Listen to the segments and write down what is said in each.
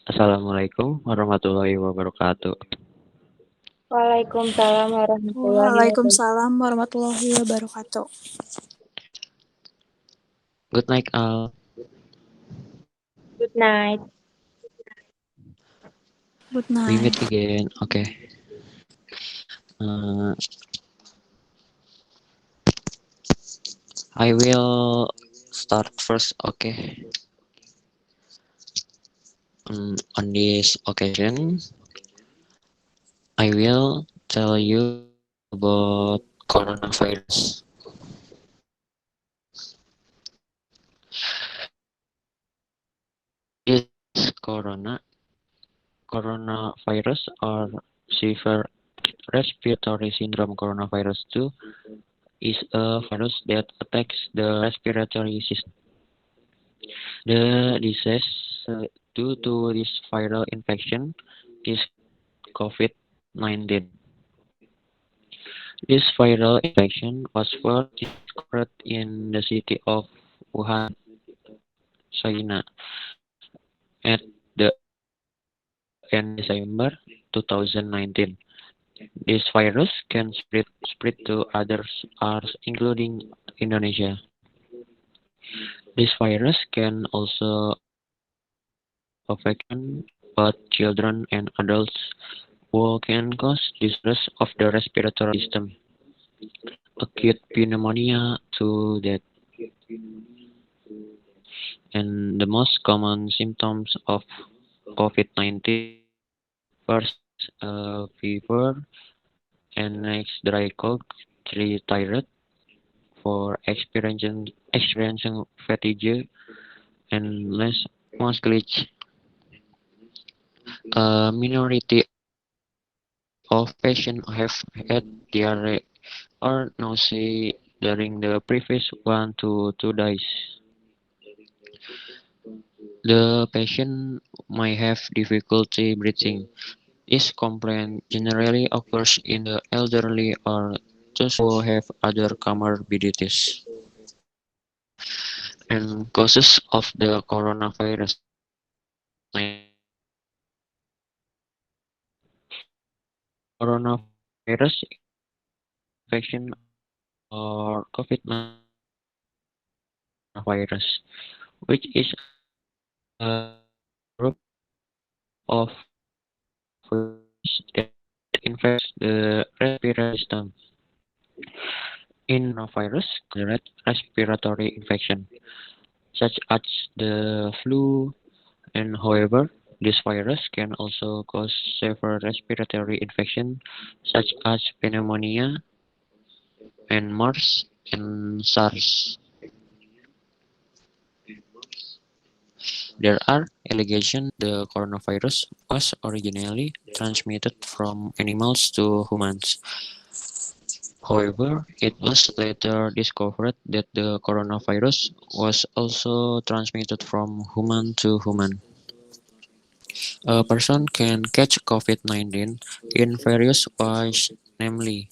Assalamualaikum warahmatullahi wabarakatuh. Waalaikumsalam warahmatullahi wabarakatuh. Waalaikumsalam warahmatullahi wabarakatuh. Good night, all. Good night. Good We night. meet again. Okay. Uh, I will start first. Okay. On this occasion, I will tell you about coronavirus. This coronavirus or severe respiratory syndrome coronavirus 2 is a virus that attacks the respiratory system. The disease due to this viral infection is COVID-19. This viral infection was first discovered in the city of Wuhan, China, at the end December 2019. This virus can spread to others, including Indonesia. This virus can also affect both children and adults who can cause distress of the respiratory system, acute pneumonia to death. And the most common symptoms of COVID-19 first fever and next dry cough, three tired for experiencing fatigue and less muscularity. A minority of patients have had diarrhea or nausea during the previous 1 to 2 days. The patient may have difficulty breathing. This complaint generally occurs in the elderly or those who have other comorbidities. And causes of the coronavirus 19. Coronavirus infection or COVID-19 virus, which is a group of viruses that infects the respiratory system. In coronavirus, considered respiratory infection, such as the flu, and however, this virus can also cause severe respiratory infection, such as pneumonia and MERS and SARS. There are allegations the coronavirus was originally transmitted from animals to humans. However, it was later discovered that the coronavirus was also transmitted from human to human. A person can catch COVID-19 in various ways, namely,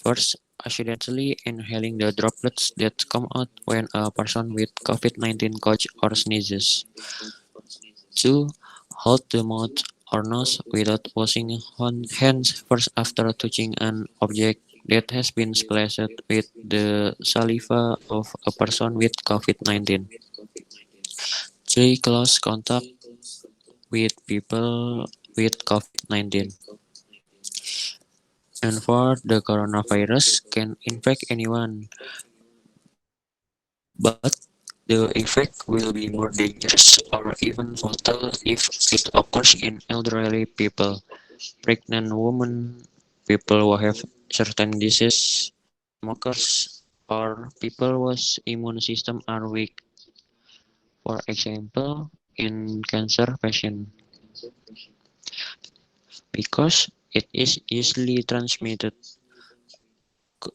first, accidentally inhaling the droplets that come out when a person with COVID-19 coughs or sneezes. 2. Hold the mouth or nose without washing hands first after touching an object that has been splashed with the saliva of a person with COVID-19. 3. Close contact with people with COVID-19. And 4. The coronavirus can infect anyone, but the effect will be more dangerous or even fatal if it occurs in elderly people, pregnant women, people who have certain diseases, smokers, or people whose immune system are weak. For example, in cancer patients, because it is easily transmitted.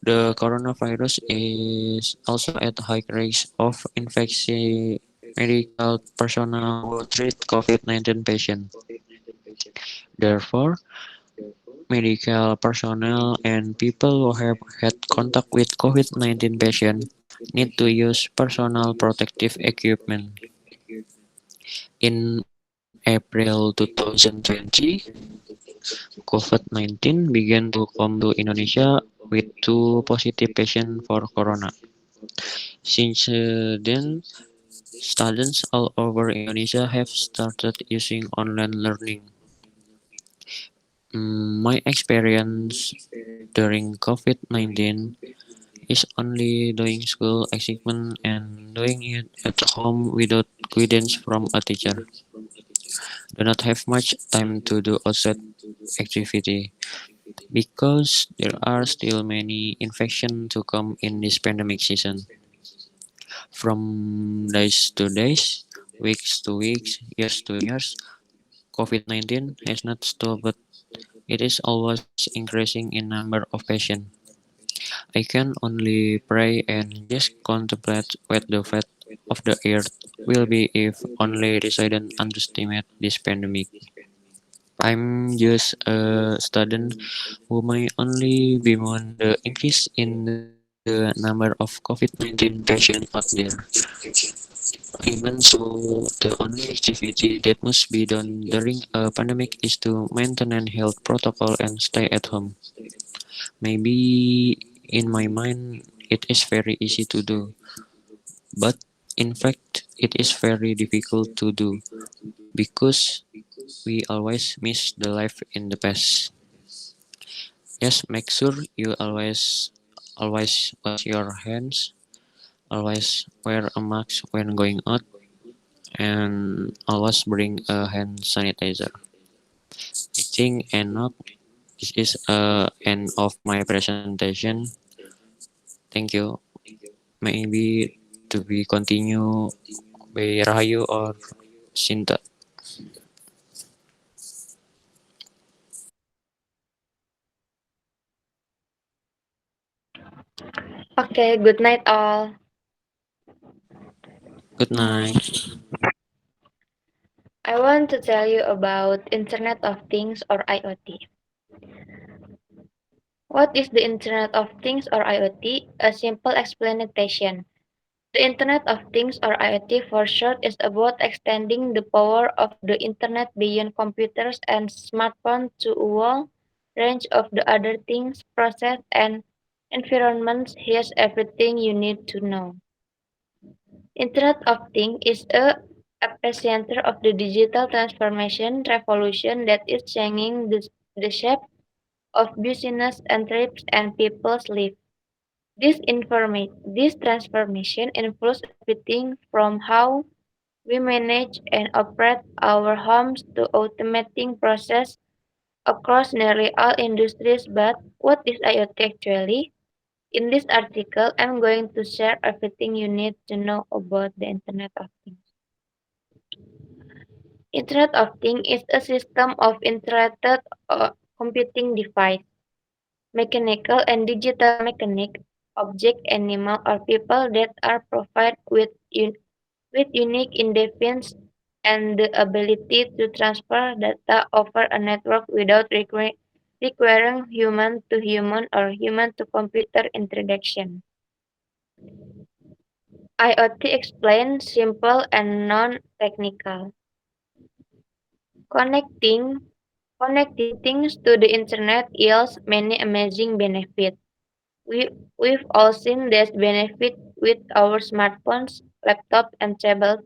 The coronavirus is also at high risk of infection medical personnel who treat COVID-19 patients. Therefore, medical personnel and people who have had contact with COVID-19 patients need to use personal protective equipment. In April 2020, COVID-19 began to come to Indonesia with two positive patients for corona. Since then, students all over Indonesia have started using online learning. My experience during COVID-19 is only doing school assignment and doing it at home without guidance from a teacher. Do not have much time to do outside activity because there are still many infections to come in this pandemic season. From days to days, weeks to weeks, years to years, COVID-19 has not stopped, but it is always increasing in number of patients. I can only pray and just contemplate what the fate of the earth will be if only decided underestimate this pandemic. I'm just a student who may only bemoan the increase in the number of COVID-19 patients out there. Even so, the only activity that must be done during a pandemic is to maintain health protocol and stay at home. Maybe in my mind it is very easy to do, but in fact it is very difficult to do because we always miss the life in the past. Yes, make sure you always wash your hands, always wear a mask when going out, and always bring a hand sanitizer. I think enough. This is end of my presentation. Thank you. Maybe to be continue by Rahayu or Sinta. Okay, good night all. Good night. I want to tell you about Internet of Things or IoT. What is the Internet of Things or IoT? A simple explanation. The Internet of Things or IoT for short is about extending the power of the Internet beyond computers and smartphones to a whole range of the other things, process, and environments. Here's everything you need to know. Internet of Things is a epicenter of the digital transformation revolution that is changing the shape of business and trips and people's lives. This transformation influences everything from how we manage and operate our homes to automating process across nearly all industries. But what is IoT actually? In this article, I'm going to share everything you need to know about the Internet of Things. Internet of Things is a system of integrated computing device, mechanical and digital mechanic, object, animal, or people that are provided with unique independence and the ability to transfer data over a network without requiring human to human or human to computer interaction. IoT explains simple and non-technical. Connecting Connecting things to the internet yields many amazing benefits. We, we've all seen this benefit with our smartphones, laptops, and tablets,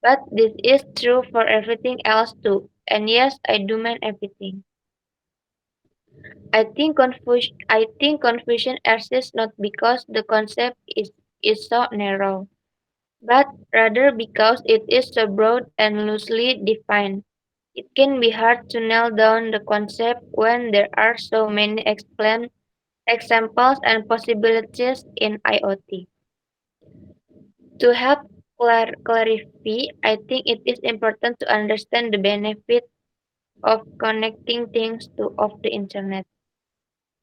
but this is true for everything else too. And yes, I do mean everything. I think confusion exists not because the concept is so narrow, but rather because it is so broad and loosely defined. It can be hard to nail down the concept when there are so many examples and possibilities in IoT. To help clarify, I think it is important to understand the benefit of connecting things to of the internet.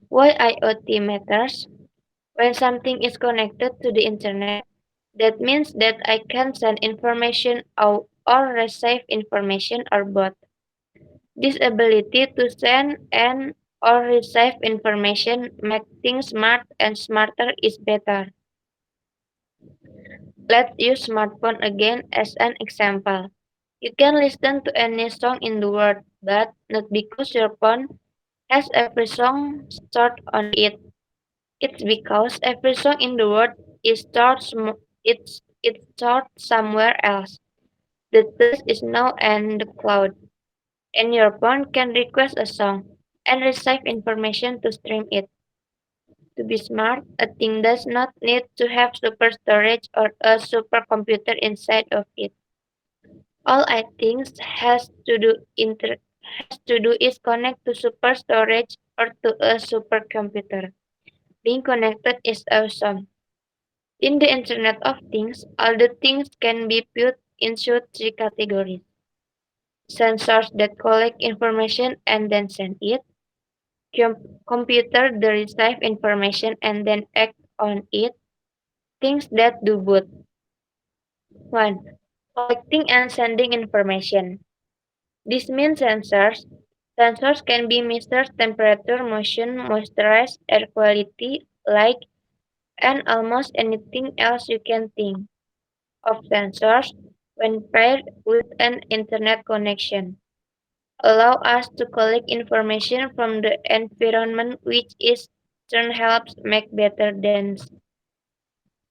Why IoT matters? When something is connected to the internet, that means that I can send information or receive information or both. This ability to send and or receive information makes things smart and smarter is better. Let's use smartphone again as an example. You can listen to any song in the world, but not because your phone has every song stored on it. It's because every song in the world is it's stored somewhere else. The trace is now in the cloud, and your phone can request a song and receive information to stream it. To be smart, a thing does not need to have super storage or a supercomputer inside of it. All I think has to do is connect to super storage or to a supercomputer. Being connected is awesome. In the Internet of Things, all the things can be put into three categories: sensors that collect information and then send it, computer that receive information and then act on it, things that do both. 1. Collecting and sending information. This means sensors. Sensors can be measure temperature, motion, moisture, air quality, light, and almost anything else you can think of. Sensors, when paired with an internet connection, allow us to collect information from the environment, which is turn helps make better than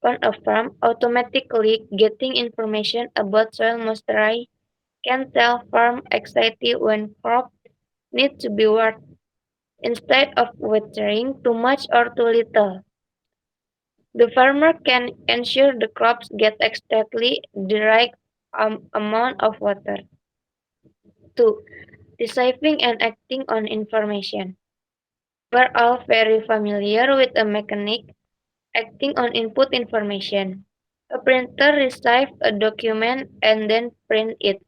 on a farm. Automatically getting information about soil moisture can tell farm exactly when crop need to be watered instead of watering too much or too little. The farmer can ensure the crops get exactly the right amount of water. 2. Receiving and acting on information. We're all very familiar with a mechanic acting on input information. A printer receives a document and then print it.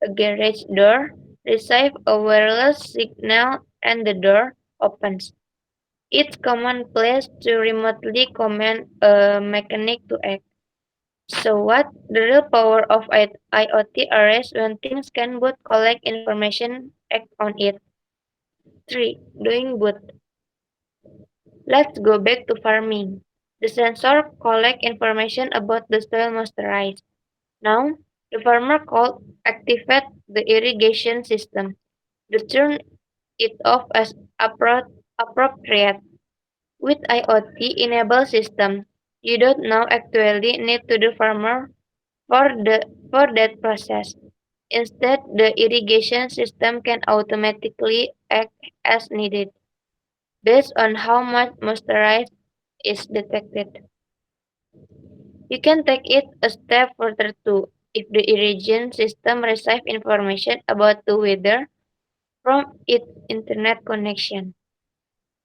A garage door receives a wireless signal and the door opens. It's commonplace to remotely command a mechanic to act. So what the real power of IoT arises when things can both collect information, act on it. 3. Doing both. Let's go back to farming. The sensor collect information about the soil moisture. Now, the farmer called activate the irrigation system to turn it off as appropriate. With IoT-enabled system, you don't now actually need to the farmer for that process. Instead, the irrigation system can automatically act as needed, based on how much moisture is detected. You can take it a step further too. If the irrigation system receives information about the weather from its internet connection,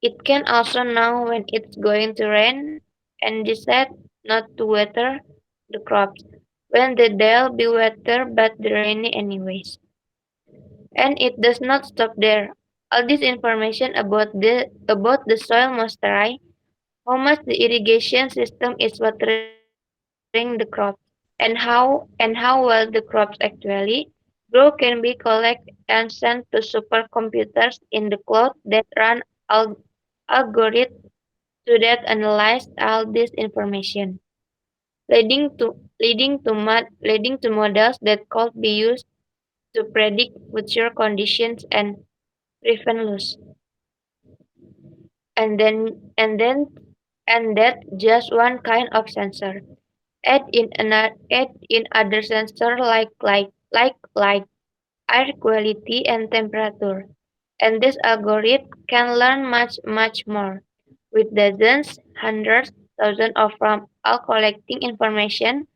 it can also know when it's going to rain and decide not to water the crops when they'll be wetter but rainy anyways. And it does not stop there. All this information about the soil moisture, how much the irrigation system is watering the crops, and how well the crops actually grow can be collected and sent to supercomputers in the cloud that run algorithms to that analyze all this information, leading to models that could be used to predict future conditions and prevent loss. And then and then and that's just one kind of sensor. Add in other sensors like light, air quality, and temperature, and this algorithm can learn much more. With dozens, hundreds, thousands of from all collecting information,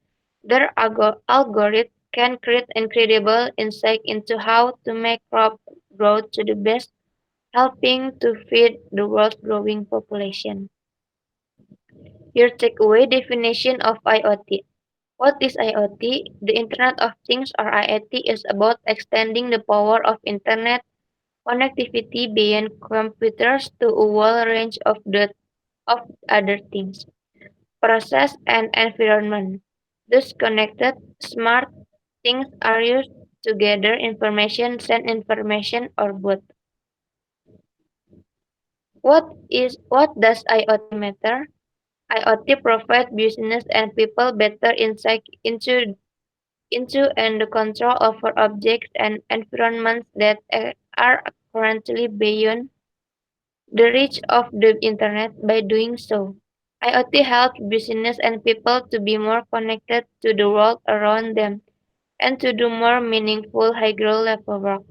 their algorithm can create incredible insight into how to make crop grow to the best, helping to feed the world's growing population. Your takeaway definition of IoT. What is IoT? The Internet of Things or IoT is about extending the power of Internet connectivity beyond computers to a wide range of other things, process and environment. Thus connected, smart things are used together, information, send information or both. What does IoT matter? IoT provides business and people better insight into into and the control over objects and environments that are currently beyond the reach of the internet. By doing so, IoT helps business and people to be more connected to the world around them and to do more meaningful higher level work.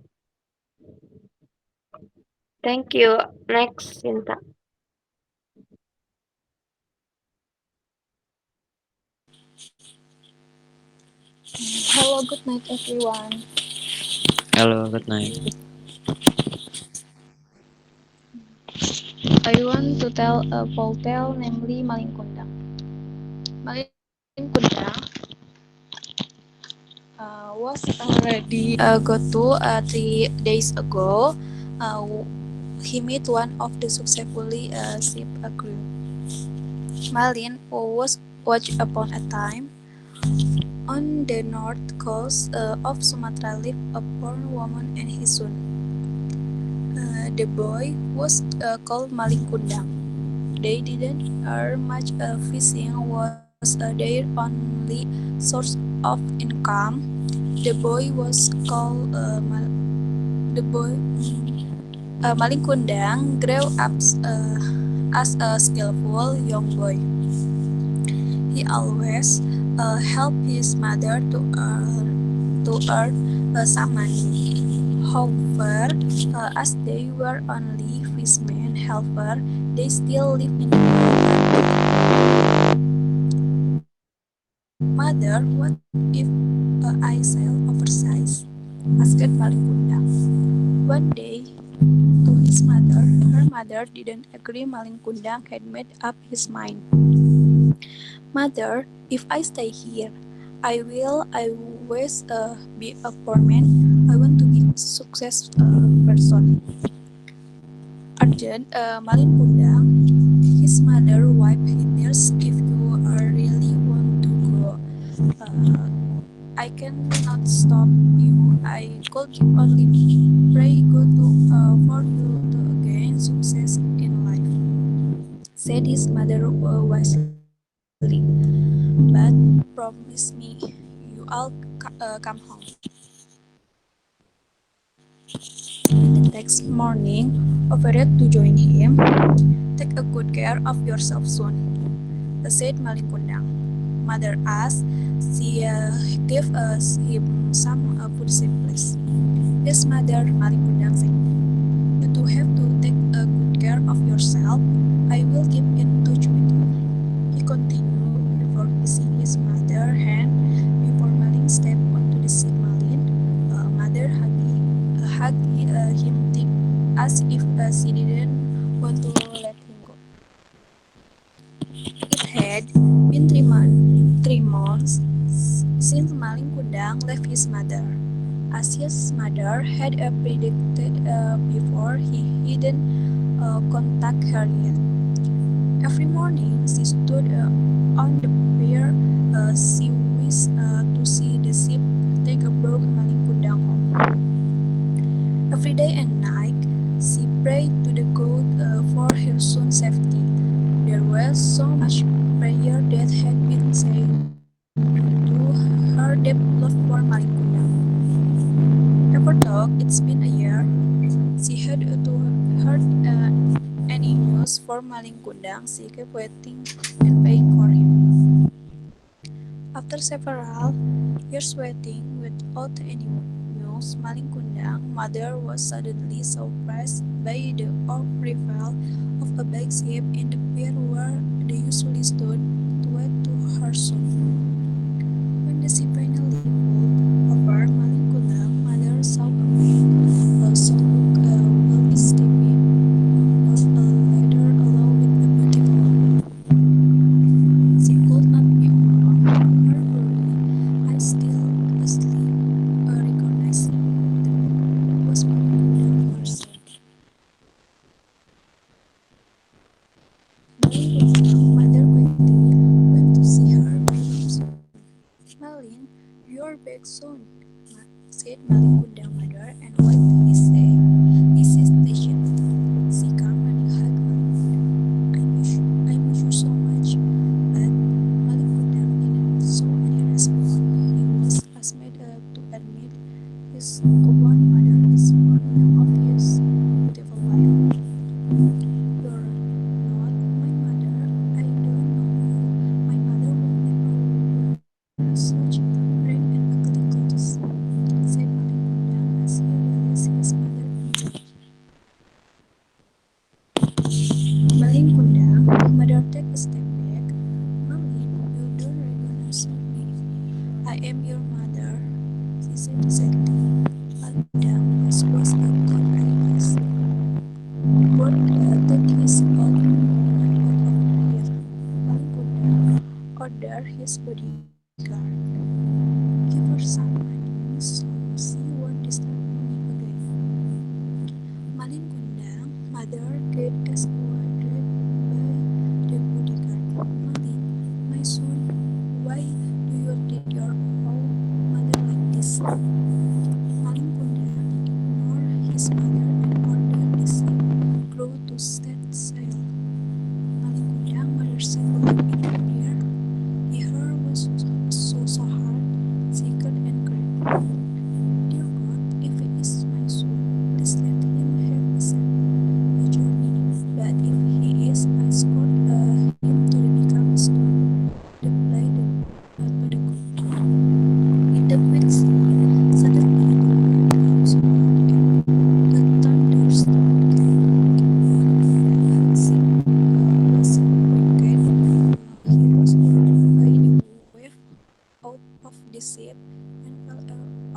Thank you. Next, Sinta. Hello, good night, everyone. Hello, good night. I want to tell a folk tale, namely Maling Kundang. Maling Kundang was already go to 3 days ago. Uh, he met one of the successfully ship crew. Malin was watched upon a time on the north coast of Sumatra lived a poor woman and his son. The boy was called Maling Kundang. They didn't earn much. Fishing was their only source of income. The boy was called the boy Maling Kundang grew up as a skillful young boy. He always helped his mother to earn some money. However, as they were only fishermen helper, they still live in Mother, what if I sell oversized? Asked Malingkundang. One day, to his mother, her mother didn't agree. Malingkundang had made up his mind. Mother, if I stay here, I will always be a poor man. I want to be a success person. Urgent Malin Kundang, his mother wiped his tears. If you really want to go, uh, I cannot stop you. I could only pray God for you to gain success in life, said his mother wisely. But promise me, you all come home. The next morning, offered to join him. Take a good care of yourself soon, said Malingkundang. Mother asked. She gave him some food supplies. Yes, mother, Malingkundang said. You two have to take a good care of yourself. I will keep in touch with you. He continued before kissing his mother's hand. Before Maling stepped onto the seat, mother hugged him thick, as if she didn't want to let him go. It had been 3 months since Maling Kundang left his mother. As his mother had predicted before, he didn't contact her yet. Every morning, she stood on the pier. She wished to see the ship take a broke Maling Kundang home. Every day and night, she prayed to the God for her son's safety. There was so much prayer that had been said to her deep love for Maling Kundang. Ever though it's been a year, she had to heard any news for Maling Kundang. She kept waiting and praying for him. After several years waiting without any news, Maling Kundang's mother was suddenly surprised by the arrival of a big ship in the pier where they usually stood to wait to her son. When the ship finally pulled over, Maling Kundang's mother saw a big sun look will be stepping down a ladder along with a beautiful woman. She could not be wrong. Her brother, I still asleep, recognized him. The was Maling Kundang's person. Maling Kundang's mother quickly went to see her back soon. Malin, you're back soon, said Maling Kundang's mother and wiped his hesitation. She came and hugged Maling Kundang. I miss you so much. But Maling Kundang didn't show any response. He was as I am your mother, she said sadly. Madame was a cold eyes. Bert took his old woman out of here. Malin ordered his bodyguard. Give her some money so she won't disturb me again. Malin mother get escorted by the bodyguard. Malin, my son, why do you treat your own mother like this? Malin ignored his mother and ordered the ship crew to set sail. Malin mother said in fear. Her was so hard, sick and cried. Dear God, if he is my son, please let him have a safe journey. But if he is, escort him to the become stone, the play to the good. In the quick scene, suddenly the wind blows hard and a thunderstorm came. Malin was wicked. He was blown by the wave out of the ship and fell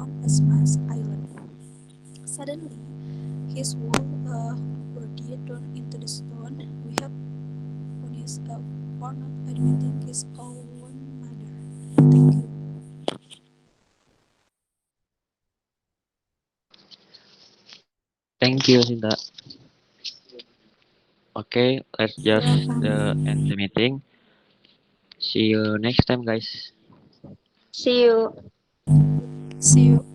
on a smash island. Suddenly, his whole body turned into the stone. We have punished for not admitting his own mother. Thank you. Thank you, Sinta. Okay, let's just Welcome. end the meeting. See you next time, guys. See you. See you.